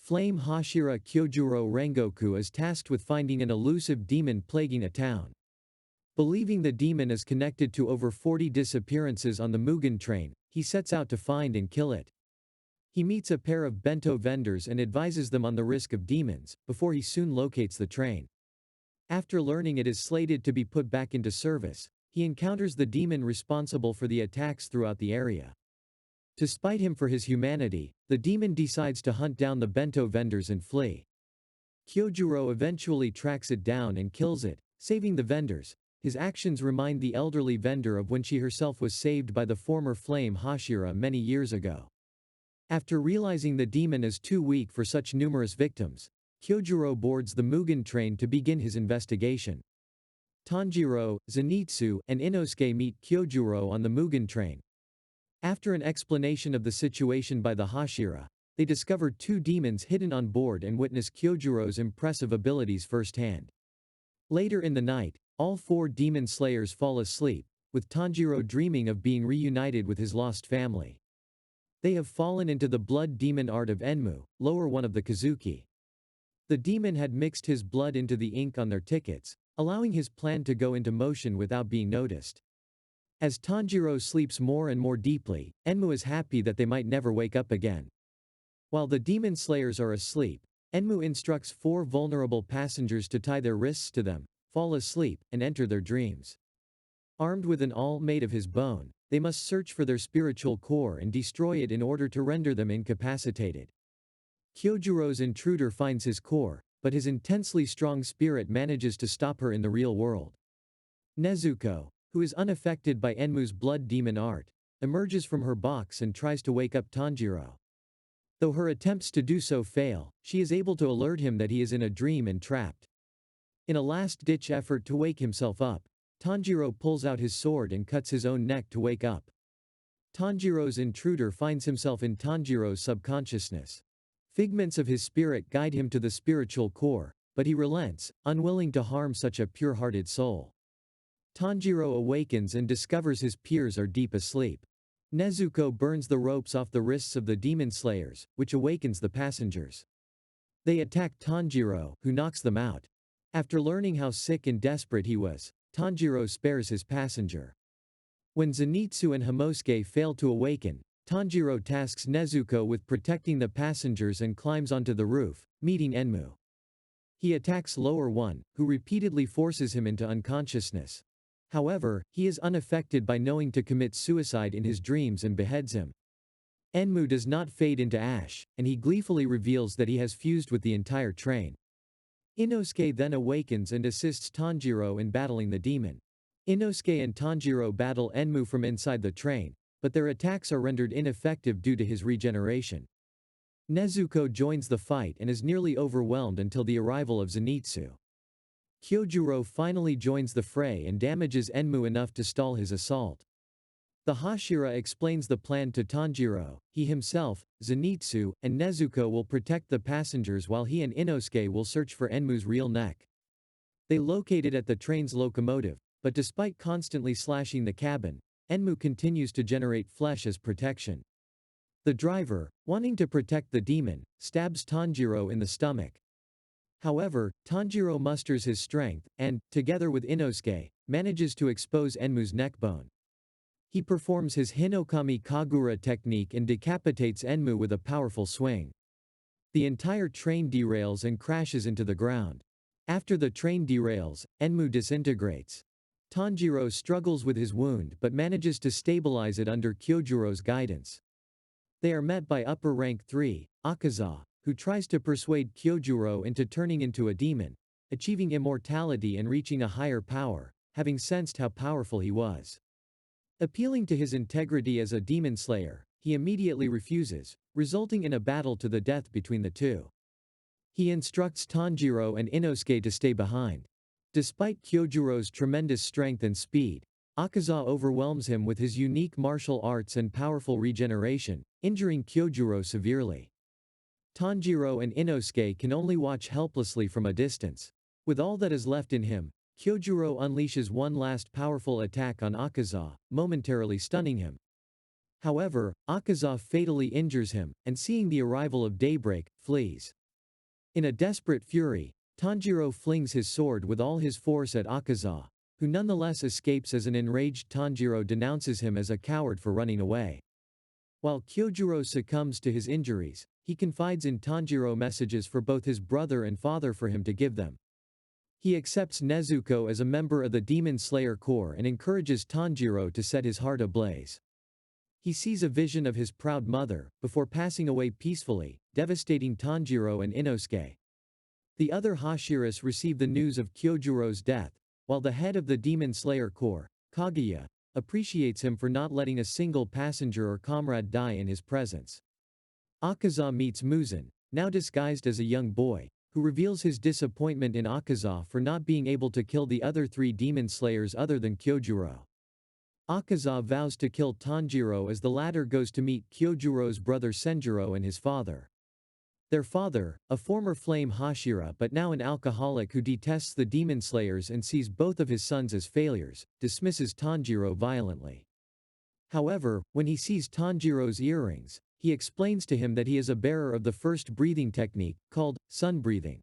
Flame Hashira Kyojuro Rengoku is tasked with finding an elusive demon plaguing a town. Believing the demon is connected to over 40 disappearances on the Mugen train, he sets out to find and kill it. He meets a pair of bento vendors and advises them on the risk of demons, before he soon locates the train. After learning it is slated to be put back into service, he encounters the demon responsible for the attacks throughout the area. To spite him for his humanity, the demon decides to hunt down the bento vendors and flee. Kyojuro eventually tracks it down and kills it, saving the vendors. His actions remind the elderly vendor of when she herself was saved by the former flame Hashira many years ago. After realizing the demon is too weak for such numerous victims, Kyojuro boards the Mugen train to begin his investigation. Tanjiro, Zenitsu, and Inosuke meet Kyojuro on the Mugen train. After an explanation of the situation by the Hashira, they discover two demons hidden on board and witness Kyojuro's impressive abilities firsthand. Later in the night, all four demon slayers fall asleep, with Tanjiro dreaming of being reunited with his lost family. They have fallen into the blood demon art of Enmu, lower one of the Kazuki. The demon had mixed his blood into the ink on their tickets, allowing his plan to go into motion without being noticed. As Tanjiro sleeps more and more deeply, Enmu is happy that they might never wake up again. While the demon slayers are asleep, Enmu instructs four vulnerable passengers to tie their wrists to them, fall asleep, and enter their dreams. Armed with an awl made of his bone, they must search for their spiritual core and destroy it in order to render them incapacitated. Kyojuro's intruder finds his core, but his intensely strong spirit manages to stop her in the real world. Nezuko, who is unaffected by Enmu's blood demon art, emerges from her box and tries to wake up Tanjiro. Though her attempts to do so fail, she is able to alert him that he is in a dream and trapped. In a last-ditch effort to wake himself up, Tanjiro pulls out his sword and cuts his own neck to wake up. Tanjiro's intruder finds himself in Tanjiro's subconsciousness. Figments of his spirit guide him to the spiritual core, but he relents, unwilling to harm such a pure-hearted soul. Tanjiro awakens and discovers his peers are deep asleep. Nezuko burns the ropes off the wrists of the demon slayers, which awakens the passengers. They attack Tanjiro, who knocks them out. After learning how sick and desperate he was, Tanjiro spares his passenger. When Zenitsu and Himosuke fail to awaken, Tanjiro tasks Nezuko with protecting the passengers and climbs onto the roof, meeting Enmu. He attacks Lower One, who repeatedly forces him into unconsciousness. However, he is unaffected by knowing to commit suicide in his dreams and beheads him. Enmu does not fade into ash, and he gleefully reveals that he has fused with the entire train. Inosuke then awakens and assists Tanjiro in battling the demon. Inosuke and Tanjiro battle Enmu from inside the train, but their attacks are rendered ineffective due to his regeneration. Nezuko joins the fight and is nearly overwhelmed until the arrival of Zenitsu. Kyojuro finally joins the fray and damages Enmu enough to stall his assault. The Hashira explains the plan to Tanjiro. He himself, Zenitsu, and Nezuko will protect the passengers while he and Inosuke will search for Enmu's real neck. They locate it at the train's locomotive, but despite constantly slashing the cabin, Enmu continues to generate flesh as protection. The driver, wanting to protect the demon, stabs Tanjiro in the stomach. However, Tanjiro musters his strength and, together with Inosuke, manages to expose Enmu's neckbone. He performs his Hinokami Kagura technique and decapitates Enmu with a powerful swing. The entire train derails and crashes into the ground. After the train derails, Enmu disintegrates. Tanjiro struggles with his wound but manages to stabilize it under Kyojuro's guidance. They are met by Upper Rank 3, Akaza, who tries to persuade Kyojuro into turning into a demon, achieving immortality and reaching a higher power, having sensed how powerful he was. Appealing to his integrity as a demon slayer, he immediately refuses, resulting in a battle to the death between the two. He instructs Tanjiro and Inosuke to stay behind. Despite Kyojuro's tremendous strength and speed, Akaza overwhelms him with his unique martial arts and powerful regeneration, injuring Kyojuro severely. Tanjiro and Inosuke can only watch helplessly from a distance. With all that is left in him, Kyojuro unleashes one last powerful attack on Akaza, momentarily stunning him. However, Akaza fatally injures him, and seeing the arrival of daybreak, flees. In a desperate fury, Tanjiro flings his sword with all his force at Akaza, who nonetheless escapes as an enraged Tanjiro denounces him as a coward for running away. While Kyojuro succumbs to his injuries, he confides in Tanjiro messages for both his brother and father for him to give them. He accepts Nezuko as a member of the Demon Slayer Corps and encourages Tanjiro to set his heart ablaze. He sees a vision of his proud mother, before passing away peacefully, devastating Tanjiro and Inosuke. The other Hashiras receive the news of Kyojuro's death, while the head of the Demon Slayer Corps, Kaguya, appreciates him for not letting a single passenger or comrade die in his presence. Akaza meets Muzan, now disguised as a young boy, who reveals his disappointment in Akaza for not being able to kill the other 3 demon slayers other than Kyojuro. Akaza vows to kill Tanjiro as the latter goes to meet Kyojuro's brother Senjuro and his father. Their father, a former flame hashira but now an alcoholic who detests the demon slayers and sees both of his sons as failures, dismisses Tanjiro violently. However, when he sees Tanjiro's earrings, he explains to him that he is a bearer of the first breathing technique, called sun breathing.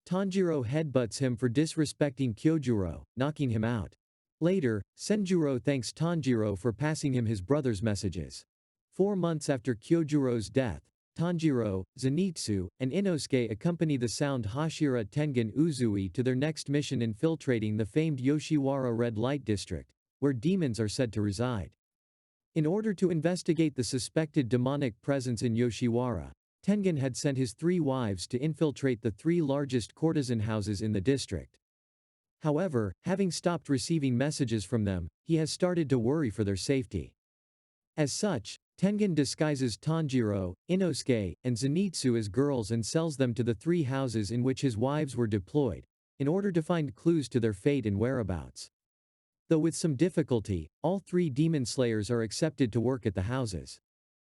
Tanjiro headbutts him for disrespecting Kyojuro, knocking him out. Later, Senjuro thanks Tanjiro for passing him his brother's messages. 4 months after Kyojuro's death, Tanjiro, Zenitsu, and Inosuke accompany the sound hashira Tengen Uzui to their next mission infiltrating the famed Yoshiwara Red Light District, where demons are said to reside. In order to investigate the suspected demonic presence in Yoshiwara, Tengen had sent his 3 wives to infiltrate the 3 largest courtesan houses in the district. However, having stopped receiving messages from them, he has started to worry for their safety. As such, Tengen disguises Tanjiro, Inosuke, and Zenitsu as girls and sells them to the 3 houses in which his wives were deployed, in order to find clues to their fate and whereabouts. Though with some difficulty, all 3 demon slayers are accepted to work at the houses.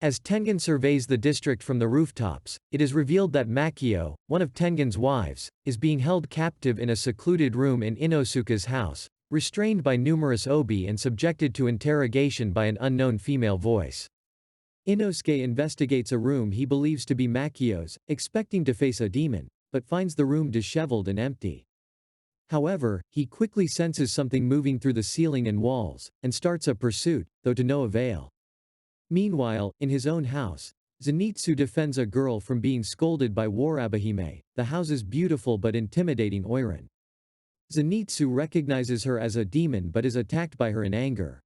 As Tengen surveys the district from the rooftops, it is revealed that Makio, one of Tengen's wives, is being held captive in a secluded room in Inosuke's house, restrained by numerous obi and subjected to interrogation by an unknown female voice. Inosuke investigates a room he believes to be Makio's, expecting to face a demon, but finds the room disheveled and empty. However, he quickly senses something moving through the ceiling and walls, and starts a pursuit, though to no avail. Meanwhile, in his own house, Zenitsu defends a girl from being scolded by WUAnime, the house's beautiful but intimidating Oiran. Zenitsu recognizes her as a demon but is attacked by her in anger.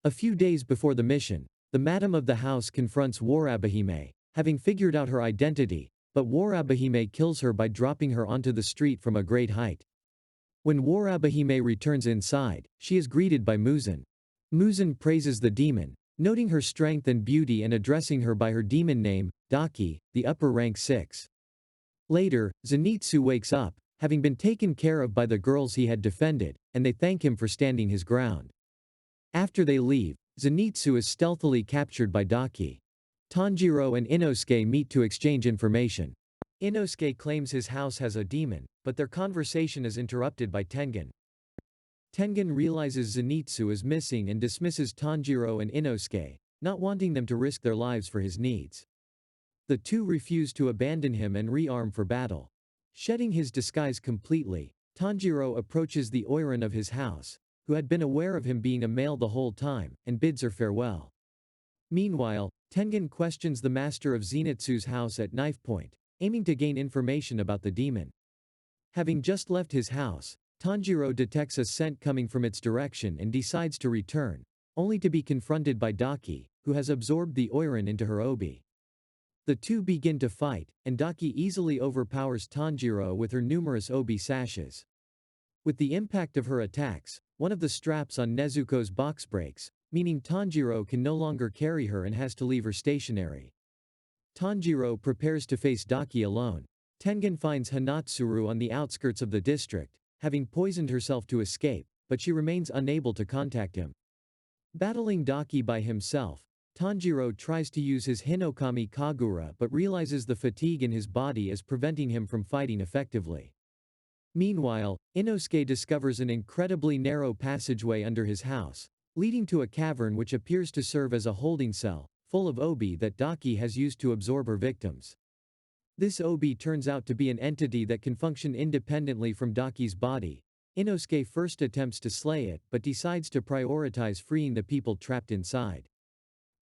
A few days before the mission, the madam of the house confronts WUAnime, having figured out her identity, but WUAnime kills her by dropping her onto the street from a great height. When WUAnime returns inside, she is greeted by Muzan. Muzan praises the demon, noting her strength and beauty and addressing her by her demon name, Daki, the upper rank 6. Later, Zenitsu wakes up, having been taken care of by the girls he had defended, and they thank him for standing his ground. After they leave, Zenitsu is stealthily captured by Daki. Tanjiro and Inosuke meet to exchange information. Inosuke claims his house has a demon, but their conversation is interrupted by Tengen. Tengen realizes Zenitsu is missing and dismisses Tanjiro and Inosuke, not wanting them to risk their lives for his needs. The 2 refuse to abandon him and rearm for battle. Shedding his disguise completely, Tanjiro approaches the Oiran of his house, who had been aware of him being a male the whole time, and bids her farewell. Meanwhile, Tengen questions the master of Zenitsu's house at knife point, aiming to gain information about the demon. Having just left his house, Tanjiro detects a scent coming from its direction and decides to return, only to be confronted by Daki, who has absorbed the Oiran into her obi. The 2 begin to fight, and Daki easily overpowers Tanjiro with her numerous obi sashes. With the impact of her attacks, one of the straps on Nezuko's box breaks, meaning Tanjiro can no longer carry her and has to leave her stationary. Tanjiro prepares to face Daki alone. Tengen finds Hanatsuru on the outskirts of the district, having poisoned herself to escape, but she remains unable to contact him. Battling Daki by himself, Tanjiro tries to use his Hinokami Kagura but realizes the fatigue in his body is preventing him from fighting effectively. Meanwhile, Inosuke discovers an incredibly narrow passageway under his house, leading to a cavern which appears to serve as a holding cell, full of obi that Daki has used to absorb her victims. This obi turns out to be an entity that can function independently from Daki's body. Inosuke first attempts to slay it but decides to prioritize freeing the people trapped inside.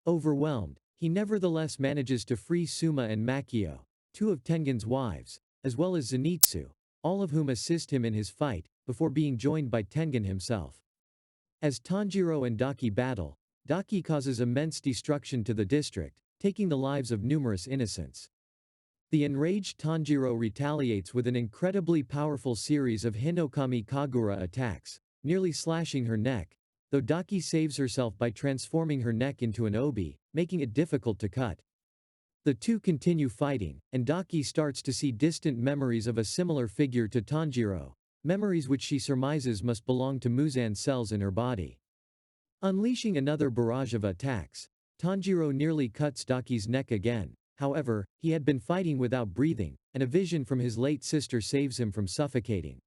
Overwhelmed, he nevertheless manages to free Suma and Makio, two of Tengen's wives, as well as Zenitsu, all of whom assist him in his fight, before being joined by Tengen himself. As Tanjiro and Daki battle, Daki causes immense destruction to the district, taking the lives of numerous innocents. The enraged Tanjiro retaliates with an incredibly powerful series of Hinokami Kagura attacks, nearly slashing her neck, though Daki saves herself by transforming her neck into an obi, making it difficult to cut. The two continue fighting, and Daki starts to see distant memories of a similar figure to Tanjiro, memories which she surmises must belong to Muzan's cells in her body. Unleashing another barrage of attacks, Tanjiro nearly cuts Daki's neck again. However, he had been fighting without breathing, and a vision from his late sister saves him from suffocating.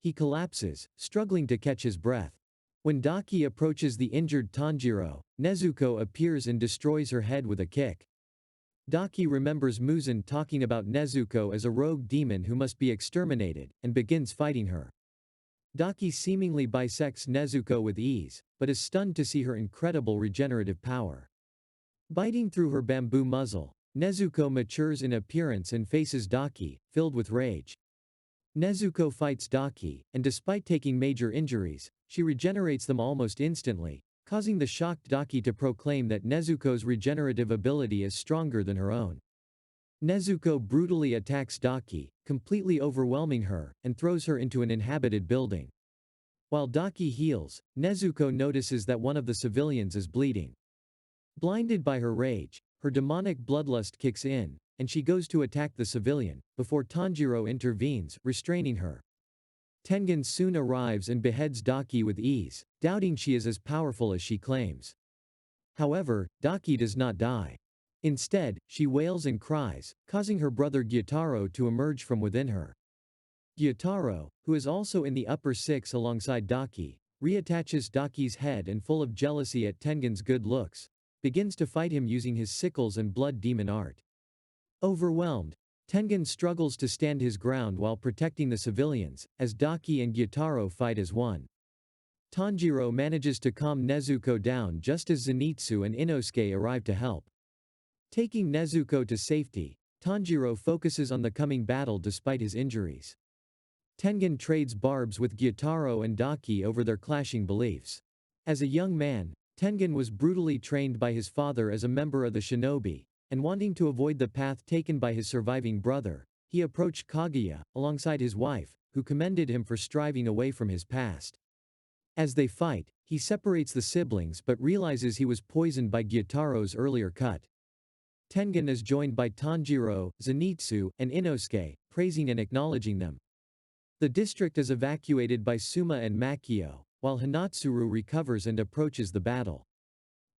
He collapses, struggling to catch his breath. When Daki approaches the injured Tanjiro, Nezuko appears and destroys her head with a kick. Daki remembers Muzan talking about Nezuko as a rogue demon who must be exterminated, and begins fighting her. Daki seemingly bisects Nezuko with ease, but is stunned to see her incredible regenerative power. Biting through her bamboo muzzle, Nezuko matures in appearance and faces Daki, filled with rage. Nezuko fights Daki, and despite taking major injuries, she regenerates them almost instantly, causing the shocked Daki to proclaim that Nezuko's regenerative ability is stronger than her own. Nezuko brutally attacks Daki, completely overwhelming her, and throws her into an inhabited building. While Daki heals, Nezuko notices that one of the civilians is bleeding. Blinded by her rage, her demonic bloodlust kicks in, and she goes to attack the civilian, before Tanjiro intervenes, restraining her. Tengen soon arrives and beheads Daki with ease, doubting she is as powerful as she claims. However, Daki does not die. Instead, she wails and cries, causing her brother Gyutaro to emerge from within her. Gyutaro, who is also in the upper six alongside Daki, reattaches Daki's head and full of jealousy at Tengen's good looks, begins to fight him using his sickles and blood demon art. Overwhelmed, Tengen struggles to stand his ground while protecting the civilians, as Daki and Gyutaro fight as one. Tanjiro manages to calm Nezuko down just as Zenitsu and Inosuke arrive to help. Taking Nezuko to safety, Tanjiro focuses on the coming battle despite his injuries. Tengen trades barbs with Gyutaro and Daki over their clashing beliefs. As a young man, Tengen was brutally trained by his father as a member of the shinobi, and wanting to avoid the path taken by his surviving brother, he approached Kaguya, alongside his wife, who commended him for striving away from his past. As they fight, he separates the siblings but realizes he was poisoned by Gyutaro's earlier cut. Tengen is joined by Tanjiro, Zenitsu, and Inosuke, praising and acknowledging them. The district is evacuated by Suma and Makio, while Hanatsuru recovers and approaches the battle.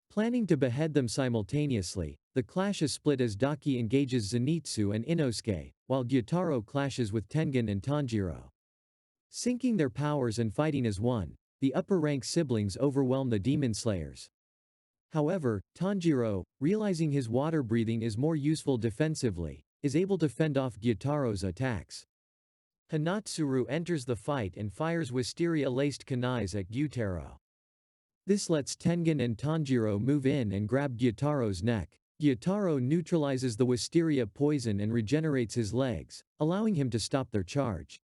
Planning to behead them simultaneously, the clash is split as Daki engages Zenitsu and Inosuke, while Gyutaro clashes with Tengen and Tanjiro. Syncing their powers and fighting as one, the upper-rank siblings overwhelm the demon slayers. However, Tanjiro, realizing his water breathing is more useful defensively, is able to fend off Gyutaro's attacks. Hanatsuru enters the fight and fires wisteria-laced kunais at Gyutaro. This lets Tengen and Tanjiro move in and grab Gyutaro's neck. Gyutaro neutralizes the wisteria poison and regenerates his legs, allowing him to stop their charge.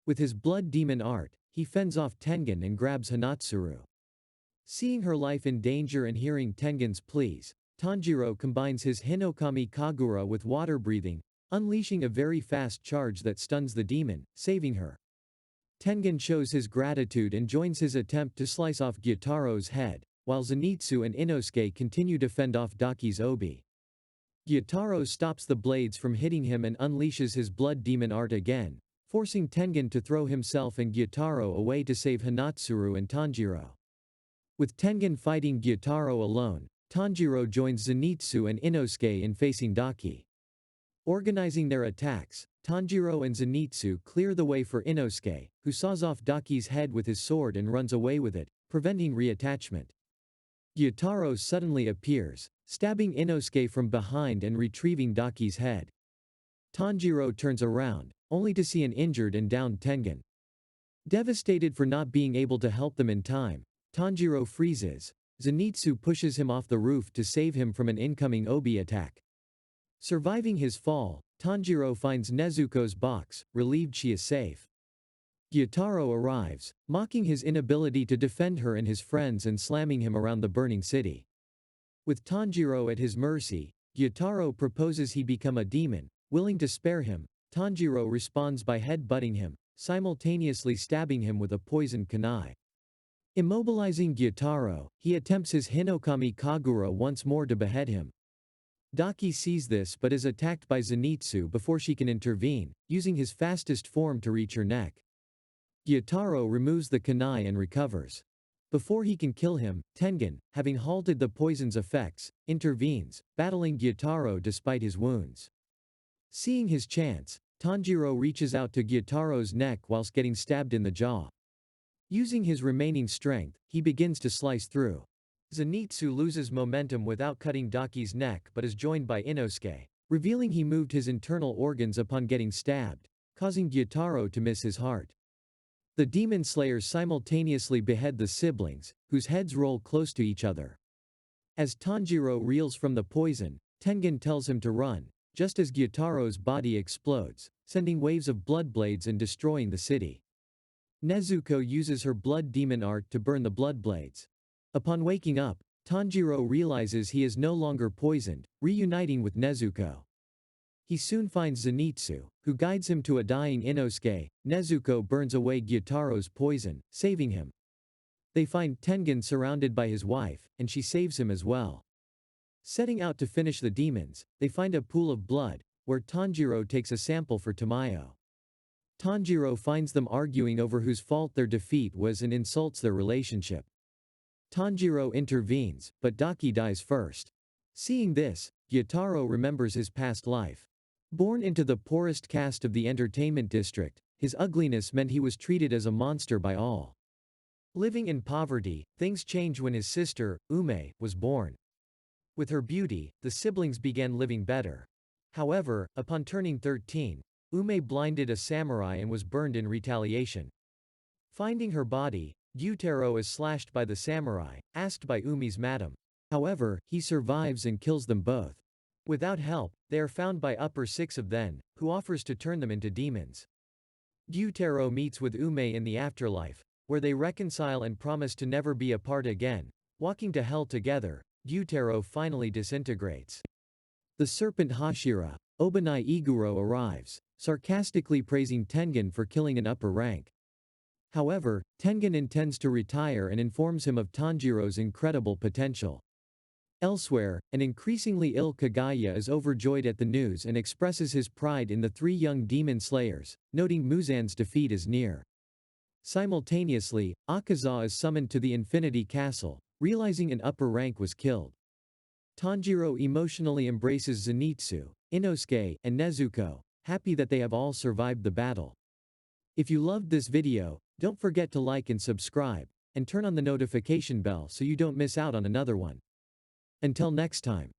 With his blood demon art, he fends off Tengen and grabs Hanatsuru. Seeing her life in danger and hearing Tengen's pleas, Tanjiro combines his Hinokami Kagura with water breathing, unleashing a very fast charge that stuns the demon, saving her. Tengen shows his gratitude and joins his attempt to slice off Gyutaro's head, while Zenitsu and Inosuke continue to fend off Daki's obi. Gyutaro stops the blades from hitting him and unleashes his blood demon art again, forcing Tengen to throw himself and Gyutaro away to save Hanatsuru and Tanjiro. With Tengen fighting Gyutaro alone, Tanjiro joins Zenitsu and Inosuke in facing Daki. Organizing their attacks, Tanjiro and Zenitsu clear the way for Inosuke, who saws off Daki's head with his sword and runs away with it, preventing reattachment. Gyutaro suddenly appears, stabbing Inosuke from behind and retrieving Daki's head. Tanjiro turns around, only to see an injured and downed Tengen. Devastated for not being able to help them in time, Tanjiro freezes. Zenitsu pushes him off the roof to save him from an incoming Obi attack. Surviving his fall, Tanjiro finds Nezuko's box, relieved she is safe. Gyutaro arrives, mocking his inability to defend her and his friends and slamming him around the burning city. With Tanjiro at his mercy, Gyutaro proposes he become a demon. Willing to spare him, Tanjiro responds by head-butting him, simultaneously stabbing him with a poisoned kunai. Immobilizing Gyutaro, he attempts his Hinokami Kagura once more to behead him. Daki sees this but is attacked by Zenitsu before she can intervene, using his fastest form to reach her neck. Gyutaro removes the kunai and recovers. Before he can kill him, Tengen, having halted the poison's effects, intervenes, battling Gyutaro despite his wounds. Seeing his chance, Tanjiro reaches out to Gyutaro's neck whilst getting stabbed in the jaw. Using his remaining strength, he begins to slice through. Zenitsu loses momentum without cutting Daki's neck but is joined by Inosuke, revealing he moved his internal organs upon getting stabbed, causing Gyutaro to miss his heart. The demon slayers simultaneously behead the siblings, whose heads roll close to each other. As Tanjiro reels from the poison, Tengen tells him to run, just as Gyutaro's body explodes, sending waves of blood blades and destroying the city. Nezuko uses her blood demon art to burn the blood blades. Upon waking up, Tanjiro realizes he is no longer poisoned, reuniting with Nezuko. He soon finds Zenitsu, who guides him to a dying Inosuke. Nezuko burns away Gyutaro's poison, saving him. They find Tengen surrounded by his wife, and she saves him as well. Setting out to finish the demons, they find a pool of blood, where Tanjiro takes a sample for Tamayo. Tanjiro finds them arguing over whose fault their defeat was and insults their relationship. Tanjiro intervenes, but Daki dies first. Seeing this, Gyutaro remembers his past life. Born into the poorest caste of the entertainment district, his ugliness meant he was treated as a monster by all. Living in poverty, things change when his sister, Ume, was born. With her beauty, the siblings began living better. However, upon turning 13, Ume blinded a samurai and was burned in retaliation. Finding her body, Gyutaro is slashed by the samurai, asked by Ume's madam. However, he survives and kills them both. Without help, they are found by Upper Six of Then, who offers to turn them into demons. Gyutaro meets with Ume in the afterlife, where they reconcile and promise to never be apart again. Walking to hell together, Gyutaro finally disintegrates. The serpent Hashira, Obanai Iguro arrives, sarcastically praising Tengen for killing an upper rank. However, Tengen intends to retire and informs him of Tanjiro's incredible potential. Elsewhere, an increasingly ill Kaguya is overjoyed at the news and expresses his pride in the three young demon slayers, noting Muzan's defeat is near. Simultaneously, Akaza is summoned to the Infinity Castle, realizing an upper rank was killed. Tanjiro emotionally embraces Zenitsu, Inosuke, and Nezuko, happy that they have all survived the battle. If you loved this video, don't forget to like and subscribe, and turn on the notification bell so you don't miss out on another one. Until next time.